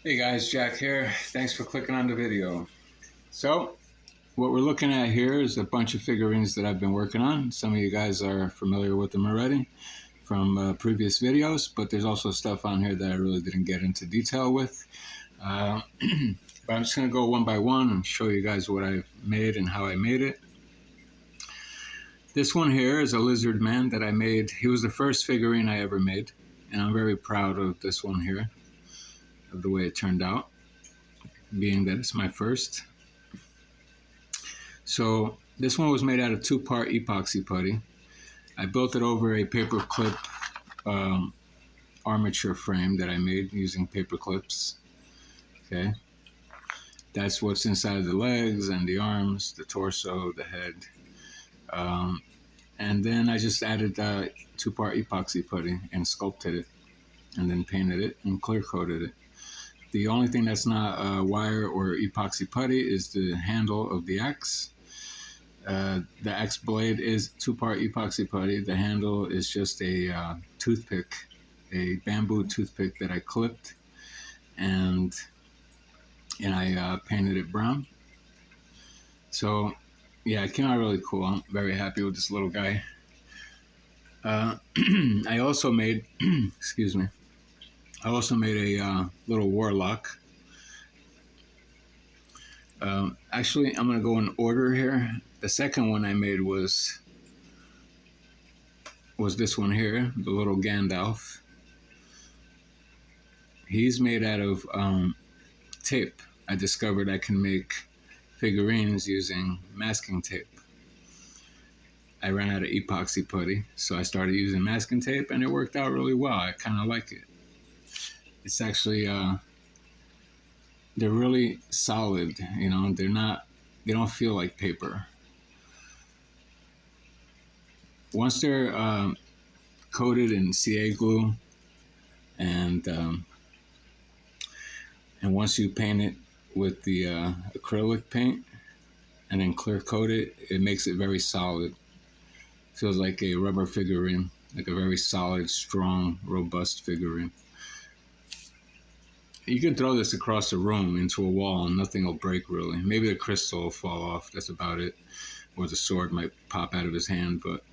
Hey guys, Jack here. Thanks for clicking on the video. So, what we're looking at here is a bunch of figurines that I've been working on. Some of you guys are familiar with them already from previous videos, but there's also stuff on here that I really didn't get into detail with. Uh, but I'm just going to go one by one and show you guys what I've made and how I made it. This one here is a lizard man that I made. He was the first figurine I ever made, and I'm very proud of this one here, of the way it turned out, being that it's my first. So this one was made out of 2-part epoxy putty. I built it over a paper clip armature frame that I made using paper clips. Okay, that's what's inside of the legs and the arms, the torso, the head. And then I just added 2-part epoxy putty and sculpted it, and then painted it and clear coated it. The only thing that's not wire or epoxy putty is the handle of the axe. The axe blade is 2-part epoxy putty. The handle is just a toothpick, a bamboo toothpick that I clipped, and I painted it brown. So yeah, it came out really cool. I'm very happy with this little guy. I also made, excuse me, I also made a little warlock. Actually, I'm going to go in order here. The second one I made was this one here, the little Gandalf. He's made out of tape. I discovered I can make figurines using masking tape. I ran out of epoxy putty, so I started using masking tape, and it worked out really well. I kind of like it. It's actually they're really solid. You know, they don't feel like paper. Once they're coated in CA glue, and once you paint it with the acrylic paint and then clear coat it, it makes it very solid. Feels like a rubber figurine, like a very solid, strong, robust figurine. You can throw this across the room into a wall and nothing will break really. Maybe the crystal will fall off, that's about it. Or the sword might pop out of his hand, but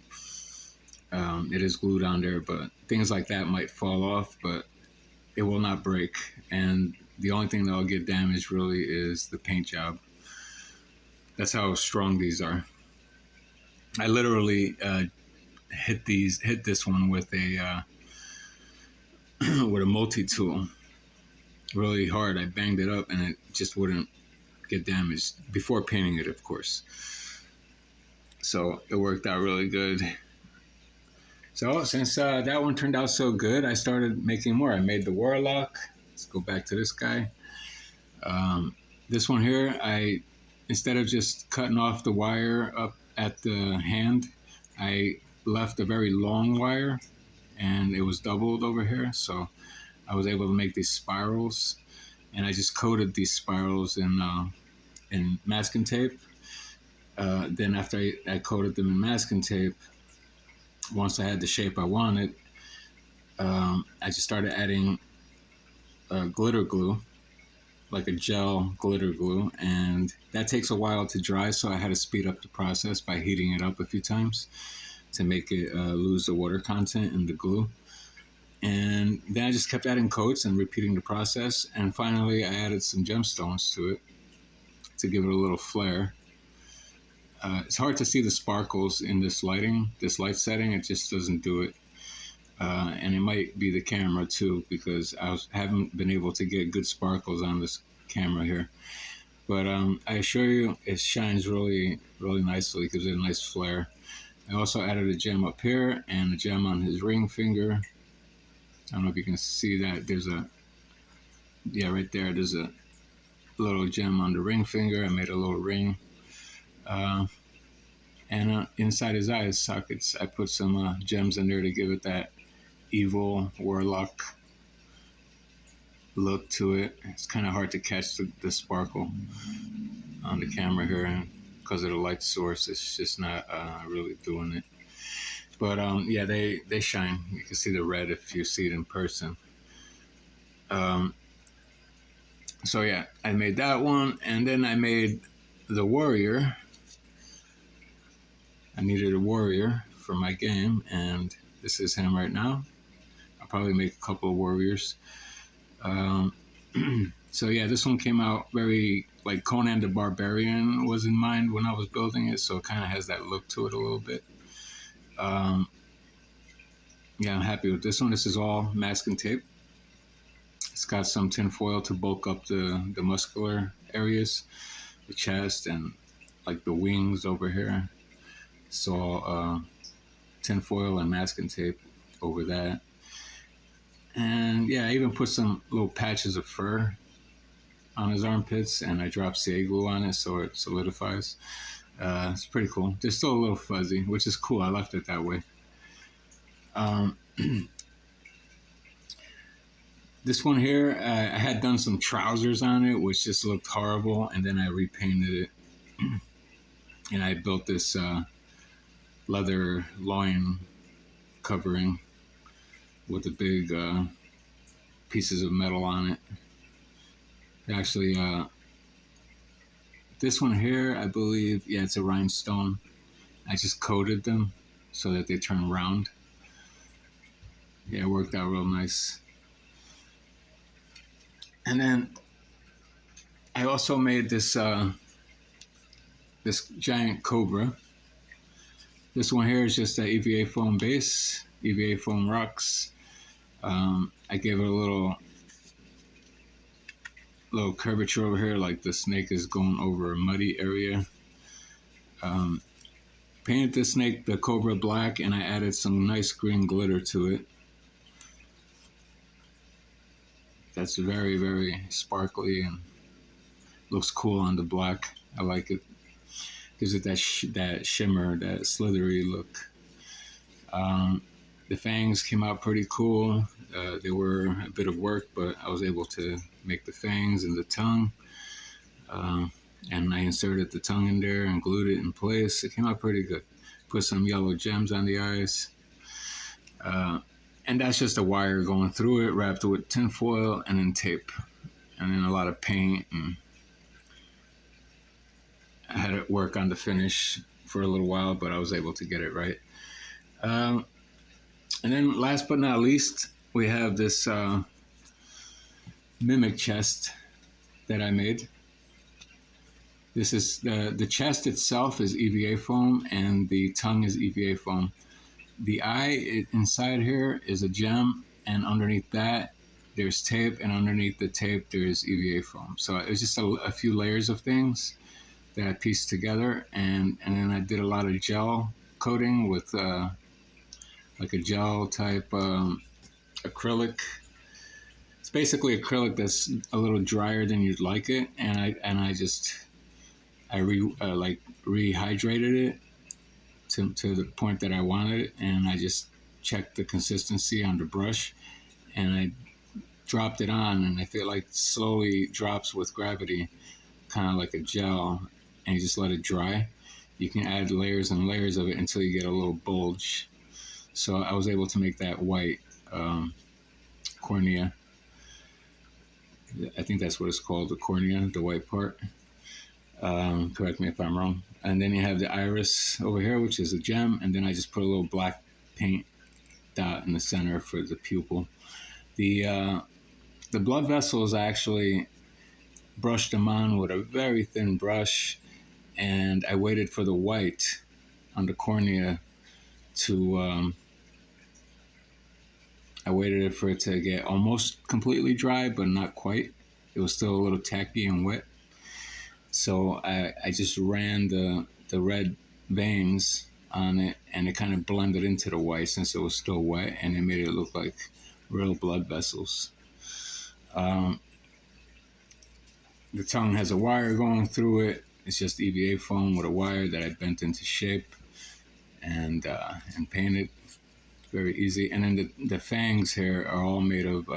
it is glued on there. But things like that might fall off, but it will not break. And the only thing that will get damaged really is the paint job. That's how strong these are. I literally hit this one with a with a multi-tool really hard. I banged it up and it just wouldn't get damaged before painting it, of course. So it worked out really good. So since that one turned out so good, I started making more. I made the warlock. Let's go back to this guy. This one here, instead of just cutting off the wire up at the hand, I left a very long wire, and it was doubled over here, so I was able to make these spirals, and I just coated these spirals in masking tape. Then after I coated them in masking tape, once I had the shape I wanted, I just started adding glitter glue, like a gel glitter glue, and that takes a while to dry, so I had to speed up the process by heating it up a few times to make it lose the water content in the glue. And then I just kept adding coats and repeating the process, and finally I added some gemstones to it to give it a little flair. It's hard to see the sparkles in this light setting. It just doesn't do it. And it might be the camera too, because haven't been able to get good sparkles on this camera here. But I assure you, it shines really, really nicely, gives it a nice flare. I also added a gem up here and a gem on his ring finger. I don't know if you can see that. Right there, there's a little gem on the ring finger. I made a little ring. And inside his eye sockets, I put some gems in there to give it that evil warlock look to it. It's kind of hard to catch the sparkle on the camera here, and because of the light source, it's just not really doing it. But yeah, they shine. You can see the red if you see it in person. So yeah, I made that one, and then I made the warrior. I needed a warrior for my game, and this is him right now. I'll probably make a couple of warriors. Um, so yeah, this one came out very like Conan the Barbarian was in mind when I was building it, so it kind of has that look to it a little bit. Um, yeah, I'm happy with this one. This is all masking tape. It's got some tin foil to bulk up the muscular areas, the chest, and like the wings over here. So tin foil and masking tape over that. And yeah, I even put some little patches of fur on his armpits, and I dropped CA glue on it so it solidifies. It's pretty cool. They're still a little fuzzy, which is cool. I left it that way. Um, this one here, I had done some trousers on it, which just looked horrible, and then I repainted it. And I built this leather loin covering with the big pieces of metal on it. Actually, this one here, I believe, yeah, it's a rhinestone. I just coated them so that they turn round. Yeah, it worked out real nice. And then I also made this this giant cobra. This one here is just a EVA foam base, EVA foam rocks. I gave it a little curvature over here, like the snake is going over a muddy area. Painted the snake, the cobra, black, and I added some nice green glitter to it. That's very, very sparkly and looks cool on the black. I like it. Gives it that shimmer, that slithery look. The fangs came out pretty cool. They were a bit of work, but I was able to make the fangs and the tongue. And I inserted the tongue in there and glued it in place. It came out pretty good. Put some yellow gems on the eyes. And that's just a wire going through it, wrapped with tin foil and then tape. And then a lot of paint. And I had it work on the finish for a little while, but I was able to get it right. And then last but not least, we have this mimic chest that I made. This is the chest itself is EVA foam and the tongue is EVA foam. The eye inside here is a gem, and underneath that there's tape, and underneath the tape there's EVA foam. So it was just a few layers of things that I pieced together, and then I did a lot of gel coating with like a gel type acrylic. It's basically acrylic that's a little drier than you'd like it, and I rehydrated it to the point that I wanted it, and I just checked the consistency on the brush, and I dropped it on, and I feel like it slowly drops with gravity, kind of like a gel, and you just let it dry. You can add layers and layers of it until you get a little bulge. So I was able to make that white cornea. I think that's what it's called, the cornea, the white part. Correct me if I'm wrong. And then you have the iris over here, which is a gem, and then I just put a little black paint dot in the center for the pupil. The blood vessels, I actually brushed them on with a very thin brush, and I waited for the white on the cornea to I waited for it to get almost completely dry, but not quite. It was still a little tacky and wet. So I just ran the red veins on it, and it kind of blended into the white since it was still wet, and it made it look like real blood vessels. The tongue has a wire going through it. It's just EVA foam with a wire that I bent into shape and painted. Very easy. And then the fangs here are all made of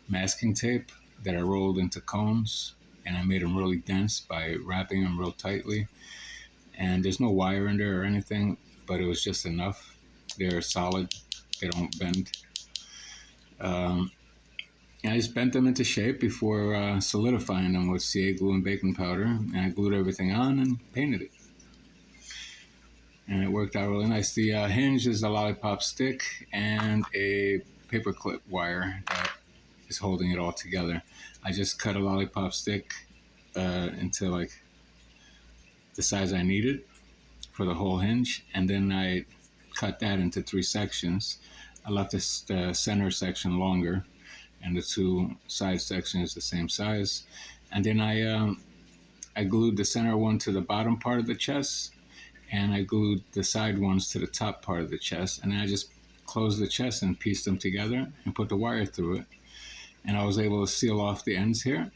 masking tape that I rolled into cones, and I made them really dense by wrapping them real tightly. And there's no wire in there or anything, but it was just enough. They're solid. They don't bend. And I just bent them into shape before solidifying them with CA glue and baking powder. And I glued everything on and painted it. And it worked out really nice. The hinge is a lollipop stick and a paperclip wire that is holding it all together. I just cut a lollipop stick into like the size I needed for the whole hinge, and then I cut that into 3 sections. I left the center section longer, and the 2 side sections the same size. And then I glued the center one to the bottom part of the chest, and I glued the side ones to the top part of the chest, and then I just closed the chest and pieced them together and put the wire through it. And I was able to seal off the ends here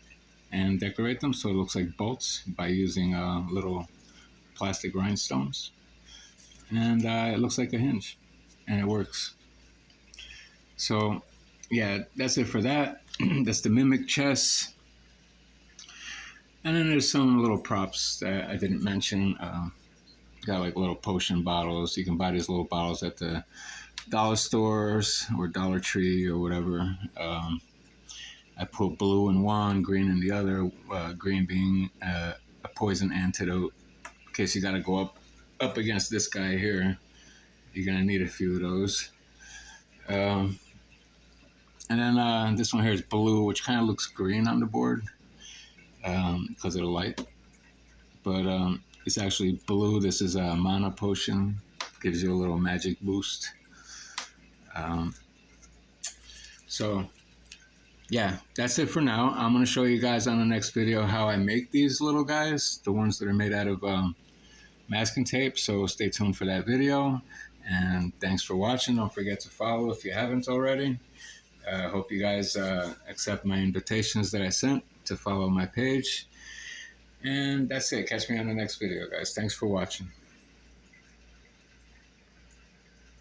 and decorate them so it looks like bolts by using little plastic rhinestones. And it looks like a hinge, and it works. So yeah, that's it for that. That's the mimic chest. And then there's some little props that I didn't mention. Got like little potion bottles. You can buy these little bottles at the dollar stores or Dollar Tree or whatever. I put blue in one, green in the other, green being a poison antidote. In case you got to go up against this guy here, you're going to need a few of those. And then this one here is blue, which kind of looks green on the board because of the light. But it's actually blue. This is a mana potion. Gives you a little magic boost. So yeah, that's it for now. I'm going to show you guys on the next video how I make these little guys, the ones that are made out of masking tape. So stay tuned for that video. And thanks for watching. Don't forget to follow if you haven't already. I hope you guys accept my invitations that I sent to follow my page. And that's it. Catch me on the next video, guys. Thanks for watching.